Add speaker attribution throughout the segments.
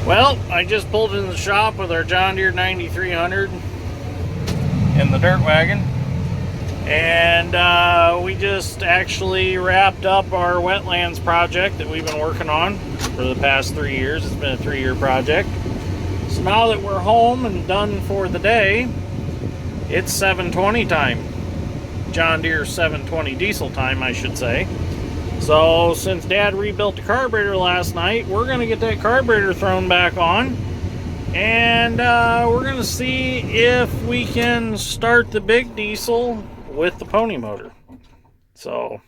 Speaker 1: Well, I just pulled in the shop with our John Deere 9300 in the dirt wagon, and we just actually wrapped up our wetlands project that we've been working on for the past 3 years. It's been a 3-year project. So now that we're home and done for the day, it's 720 time. John Deere 720 diesel time, I should say. So since Dad rebuilt the carburetor last night, we're going to get that carburetor thrown back on, and we're going to see if we can start the big diesel with the pony motor. So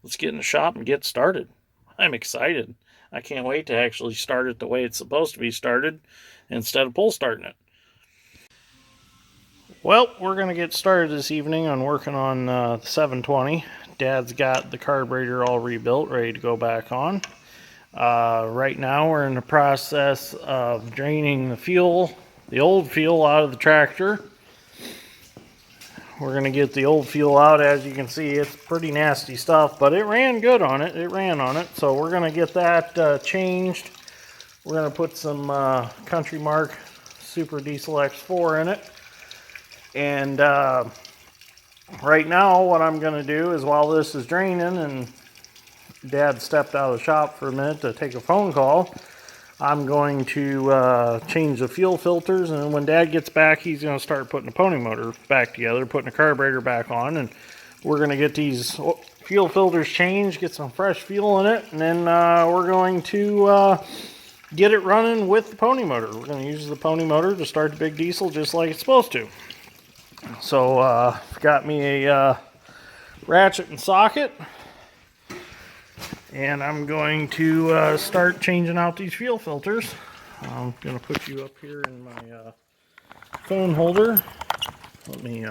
Speaker 1: let's get in the shop and get started. I'm excited. I can't wait to actually start it the way it's supposed to be started instead of pull starting it. Well, we're going to get started this evening on working on the 720. Dad's got the carburetor all rebuilt, ready to go back on. Right now we're in the process of draining the fuel, the old fuel, out of the tractor. We're going to get the old fuel out. As you can see, it's pretty nasty stuff, but it ran good on it. It ran on it, so we're going to get that changed. We're going to put some Country Mark Super Diesel X4 in it. And right now what I'm going to do is, while this is draining and Dad stepped out of the shop for a minute to take a phone call, I'm going to change the fuel filters, and when Dad gets back, he's going to start putting the pony motor back together, putting the carburetor back on, and we're going to get these fuel filters changed, get some fresh fuel in it, and then we're going to get it running with the pony motor. We're going to use the pony motor to start the big diesel just like it's supposed to. So got me a ratchet and socket, and I'm going to start changing out these fuel filters. I'm going to put you up here in my phone holder. Let me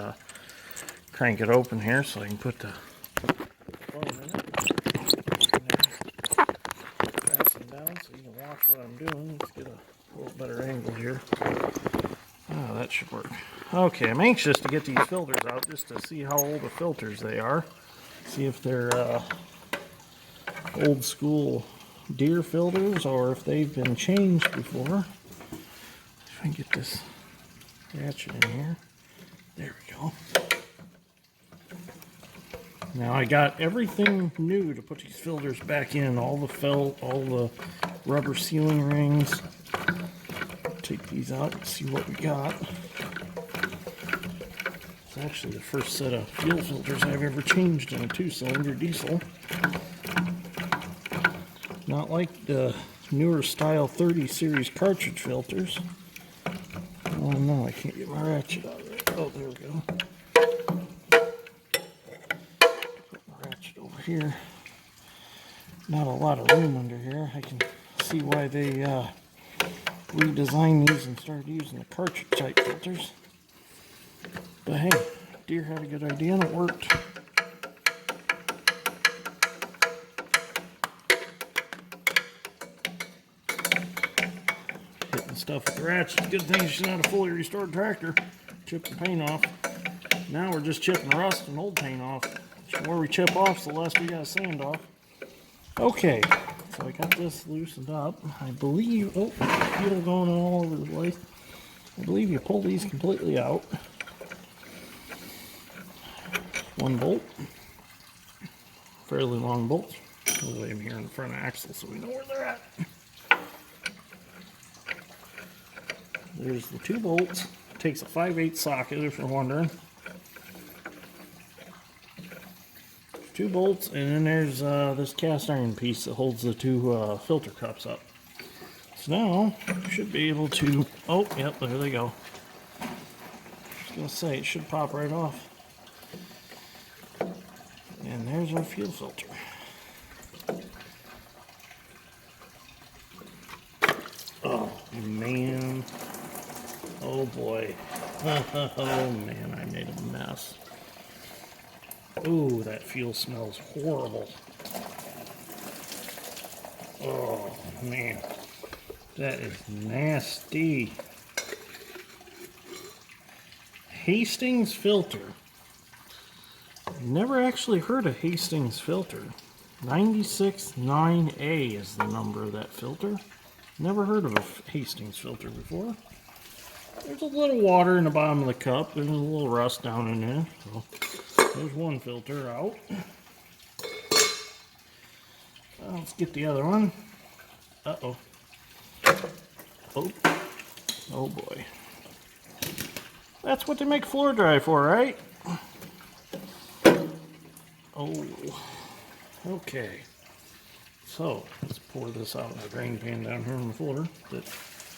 Speaker 1: crank it open here so I can put the phone in it. Fasten down so you can watch what I'm doing. Let's get a little better angle here. Oh, that should work. Okay, I'm anxious to get these filters out just to see how old the filters they are. See if they're old school Deere filters or if they've been changed before. If I can get this ratchet in here. There we go. Now I got everything new to put these filters back in. All the felt, all the rubber sealing rings. Take these out and see what we got. It's actually the first set of fuel filters I've ever changed in a 2-cylinder diesel. Not like the newer style 30 series cartridge filters. Oh no, I can't get my ratchet out of there. Oh, there we go. Put my ratchet over here. Not a lot of room under here. I can see why they redesigned these and started using the cartridge type filters. But hey, Deere had a good idea and it worked. Hitting stuff with the ratchet. Good thing it's not a fully restored tractor. Chipped the paint off. Now we're just chipping rust and old paint off. The more we chip off, the less we got to sand off. Okay, so I got this loosened up. I believe, oh, fuel going all over the place. I believe you pull these completely out. One bolt, fairly long bolts. We'll lay them here in the front axle so we know where they're at. There's the 2 bolts. It takes a 5/8 socket if you're wondering. 2 bolts, and then there's this cast iron piece that holds the 2 filter cups up. So now you should be able to, oh, yep, there they go. I was going to say, it should pop right off. And there's our fuel filter. Oh, man. Oh, boy. Oh, man, I made a mess. Ooh, that fuel smells horrible. Oh, man. That is nasty. Hastings filter. Never actually heard of Hastings filter. 969A is the number of that filter. Never heard of a Hastings filter before. There's a little water in the bottom of the cup. There's a little rust down in there. So there's one filter out. Let's get the other one. Uh-oh. Oh. Oh boy. That's what they make floor dry for, right? Oh. Okay. So, let's pour this out in the drain pan down here in the floor. That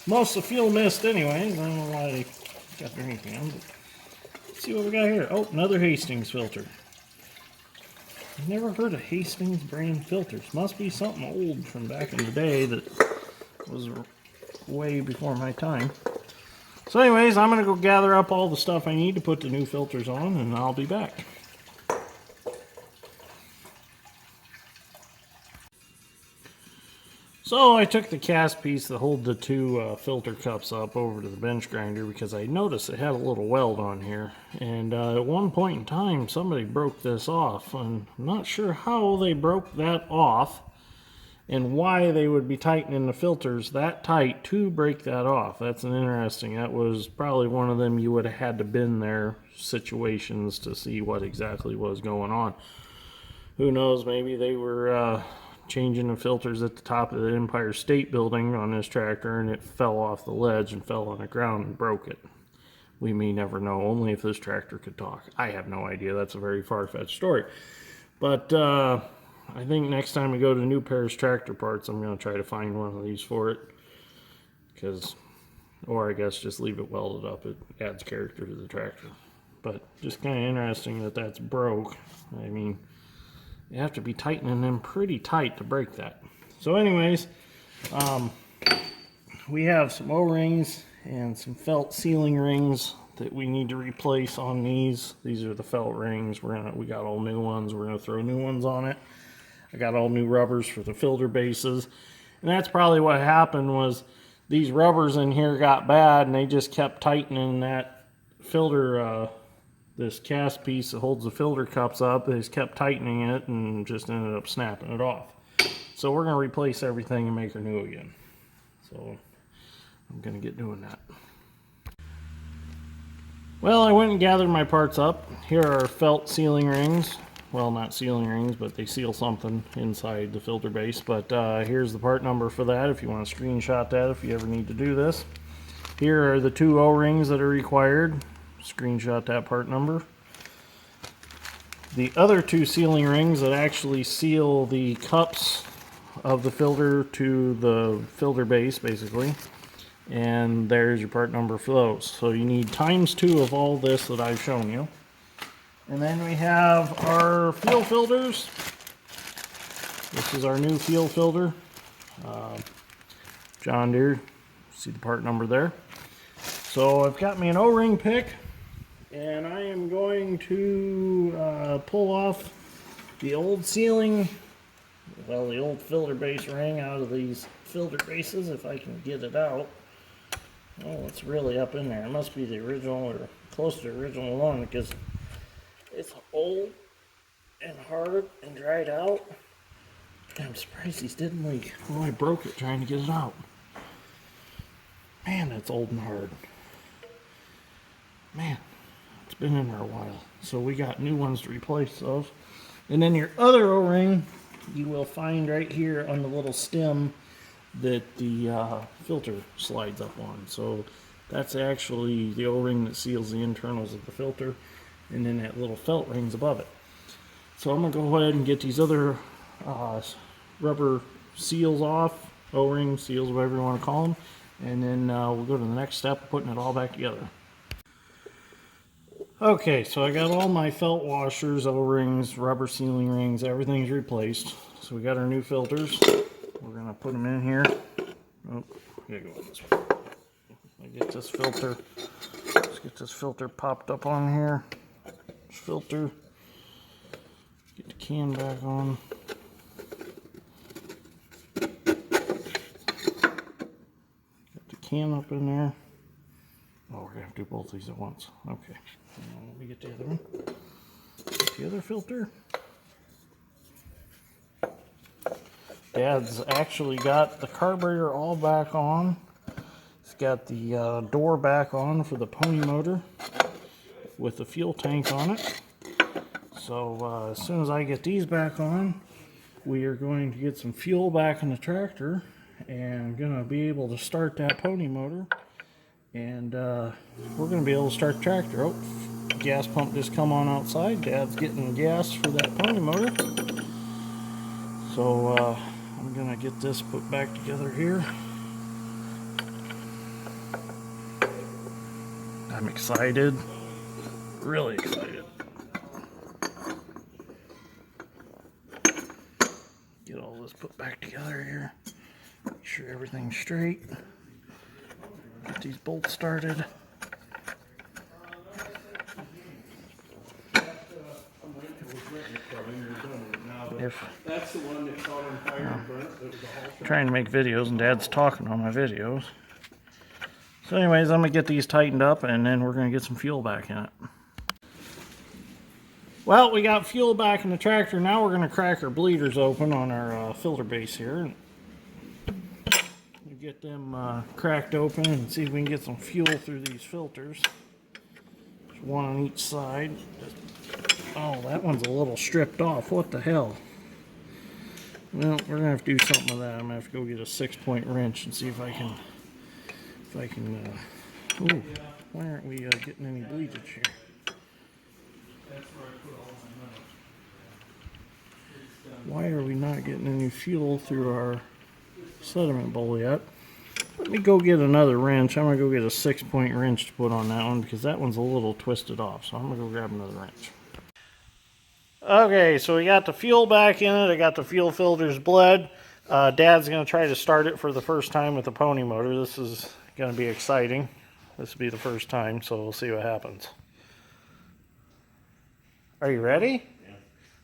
Speaker 1: must have fuel mist anyways. I don't know why they got drain pan, but let's see what we got here. Oh, another Hastings filter. I've never heard of Hastings brand filters. Must be something old from back in the day that was way before my time. So anyways, I'm going to go gather up all the stuff I need to put the new filters on, and I'll be back. So I took the cast piece that hold the two filter cups up over to the bench grinder because I noticed it had a little weld on here. And at one point in time, somebody broke this off. And I'm not sure how they broke that off and why they would be tightening the filters that tight to break that off. That's an interesting. That was probably one of them you would have had to been there situations to see what exactly was going on. Who knows, maybe they were changing the filters at the top of the Empire State Building on this tractor and it fell off the ledge and fell on the ground and broke it. We may never know, only if this tractor could talk. I have no idea. That's a very far-fetched story. But I think next time we go to New Paris Tractor Parts, I'm going to try to find one of these for it. Or I guess just leave it welded up. It adds character to the tractor. But just kind of interesting that that's broke. I mean, you have to be tightening them pretty tight to break that. So anyways, we have some O-rings and some felt sealing rings that we need to replace on these. These are the felt rings. We got all new ones. We're gonna throw new ones on it. I got all new rubbers for the filter bases. And that's probably what happened was these rubbers in here got bad and they just kept tightening that filter, this cast piece that holds the filter cups up. They just kept tightening it and just ended up snapping it off. So we're going to replace everything and make her new again. So I'm going to get doing that. Well, I went and gathered my parts up. Here are felt sealing rings. Well, not sealing rings, but they seal something inside the filter base. But here's the part number for that if you want to screenshot that if you ever need to do this. Here are the two O-rings that are required. Screenshot that part number. The other two sealing rings that actually seal the cups of the filter to the filter base, basically. And there's your part number for those. So you need ×2 of all this that I've shown you. And then we have our fuel filters. This is our new fuel filter. John Deere. See the part number there. So I've got me an O-ring pick. And I am going to pull off the old sealing, well, the old filter base ring out of these filter bases if I can get it out. Oh, it's really up in there. It must be the original or close to the original one because it's old and hard and dried out. I'm surprised these didn't leak. Oh, I broke it trying to get it out. Man, that's old and hard. Man. It's been in there a while, so we got new ones to replace those. And then your other O-ring you will find right here on the little stem that the filter slides up on. So that's actually the O-ring that seals the internals of the filter, and then that little felt ring's above it. So I'm gonna go ahead and get these other rubber seals off, O-ring seals, whatever you want to call them, and then we'll go to the next step, putting it all back together. Okay, so I got all my felt washers, O-rings, rubber sealing rings, everything's replaced. So we got our new filters. We're gonna put them in here. Oh, we gotta go this way. Get this filter. Let's get this filter popped up on here. This filter. Get the can back on. Got the can up in there. Oh, we're gonna have to do both these at once. Okay. Let me get the other one. Get the other filter. Dad's actually got the carburetor all back on. He's got the door back on for the pony motor with the fuel tank on it. So as soon as I get these back on, we are going to get some fuel back in the tractor and going to be able to start that pony motor. And we're going to be able to start the tractor. Oh, gas pump just come on outside. Dad's getting gas for that pony motor. So I'm going to get this put back together here. I'm excited. Really excited. Get all this put back together here. Make sure everything's straight. Get these bolts started. If
Speaker 2: that's the one that caught on fire and burnt, it was a whole
Speaker 1: trying to make videos and Dad's talking on my videos. So anyways, I'm going to get these tightened up and then we're going to get some fuel back in it. Well, we got fuel back in the tractor. Now we're going to crack our bleeders open on our filter base here. Get them cracked open and see if we can get some fuel through these filters. There's one on each side. Oh, that one's a little stripped off. What the hell? Well, we're gonna have to do something with that. I'm gonna have to go get a 6-point wrench and see if I can. Ooh, why aren't we getting any bleedage here? Why are we not getting any fuel through our sediment bowl yet? Let me go get another wrench. I'm going to go get a 6-point wrench to put on that one because that one's a little twisted off. So I'm going to go grab another wrench. Okay, so we got the fuel back in it. I got the fuel filters bled. Dad's going to try to start it for the first time with the pony motor. This is going to be exciting. This will be the first time, so we'll see what happens. Are you ready?
Speaker 2: Yeah.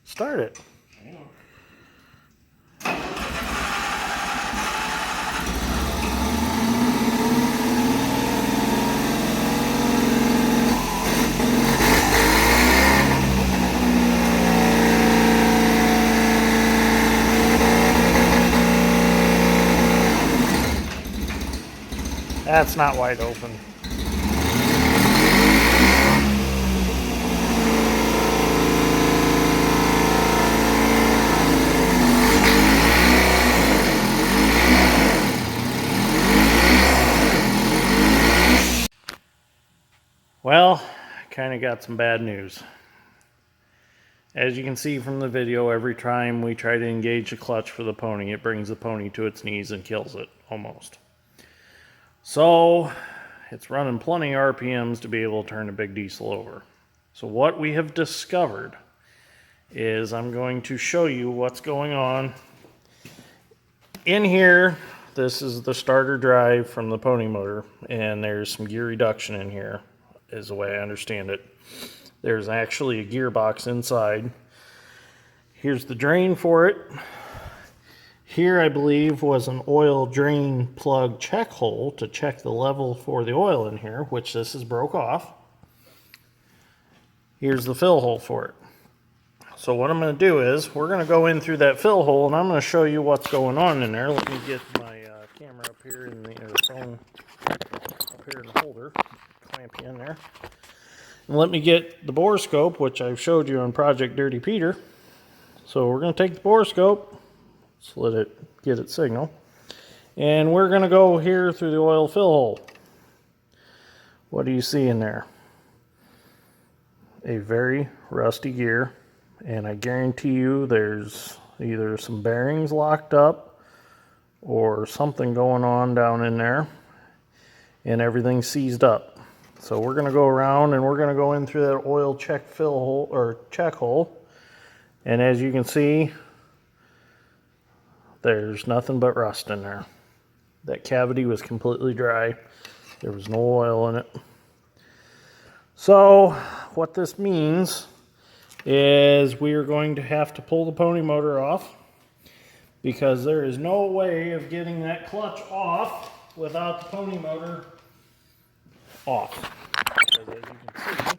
Speaker 1: Start it. That's not wide open. Well, I kind of got some bad news. As you can see from the video, every time we try to engage the clutch for the pony, it brings the pony to its knees and kills it, almost. So, it's running plenty of RPMs to be able to turn a big diesel over. So what we have discovered is I'm going to show you what's going on. In here, this is the starter drive from the pony motor, and there's some gear reduction in here, is the way I understand it. There's actually a gearbox inside. Here's the drain for it. Here, I believe, was an oil drain plug check hole to check the level for the oil in here, which this is broke off. Here's the fill hole for it. So what I'm going to do is, we're going to go in through that fill hole, and I'm going to show you what's going on in there. Let me get my camera up here in the phone up here in the holder. Clamp you in there. And let me get the borescope, which I've showed you on Project Dirty Peter. So we're going to take the borescope, let it get its signal, and we're going to go here through the oil fill hole. What do you see in there? A very rusty gear, and I guarantee you there's either some bearings locked up or something going on down in there, and everything's seized up. So we're going to go around and we're going to go in through that oil check fill hole or check hole, and as you can see, there's nothing but rust in there. That cavity was completely dry. There was no oil in it. So what this means is we are going to have to pull the pony motor off, because there is no way of getting that clutch off without the pony motor off. Because as you can see,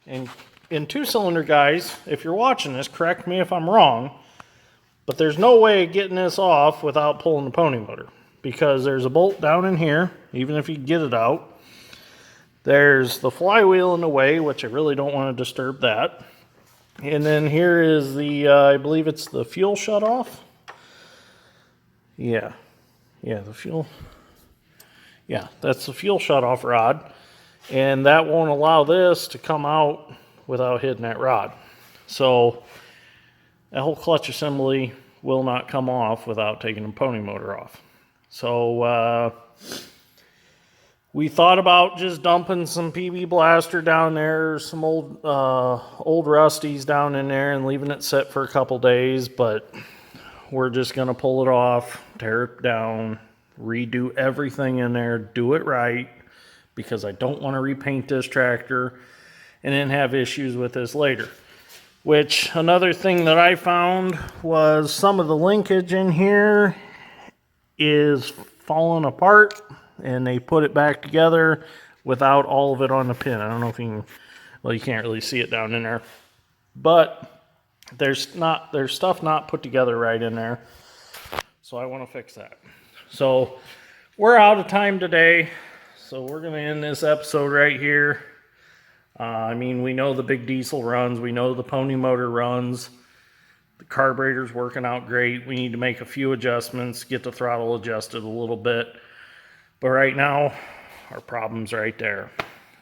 Speaker 1: and in two-cylinder guys, if you're watching this, correct me if I'm wrong, But there's no way of getting this off without pulling the pony motor, because there's a bolt down in here, even if you get it out. There's the flywheel in the way, which I really don't want to disturb that. And then here is the, I believe it's the fuel shutoff. Yeah, the fuel. Yeah, that's the fuel shutoff rod. And that won't allow this to come out without hitting that rod. So that whole clutch assembly will not come off without taking the pony motor off. So we thought about just dumping some PB Blaster down there, some old Rusties down in there, and leaving it set for a couple days, but we're just going to pull it off, tear it down, redo everything in there, do it right, because I don't want to repaint this tractor and then have issues with this later. Which, another thing that I found was some of the linkage in here is falling apart, and they put it back together without all of it on the pin. I don't know if you can, well, you can't really see it down in there, but there's stuff not put together right in there, so I want to fix that. So we're out of time today, so we're going to end this episode right here. I mean, we know the big diesel runs, we know the pony motor runs, the carburetor's working out great. We need to make a few adjustments, get the throttle adjusted a little bit. But right now, our problem's right there.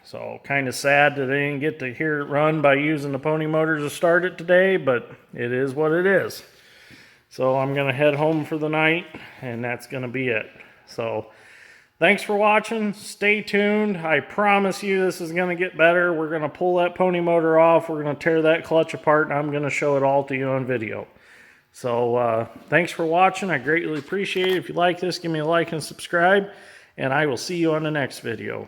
Speaker 1: So kind of sad that I didn't get to hear it run by using the pony motor to start it today, but it is what it is. So I'm going to head home for the night, and that's going to be it. So thanks for watching. Stay tuned. I promise you this is going to get better. We're going to pull that pony motor off. We're going to tear that clutch apart, and I'm going to show it all to you on video. So thanks for watching. I greatly appreciate it. If you like this, give me a like and subscribe. And I will see you on the next video.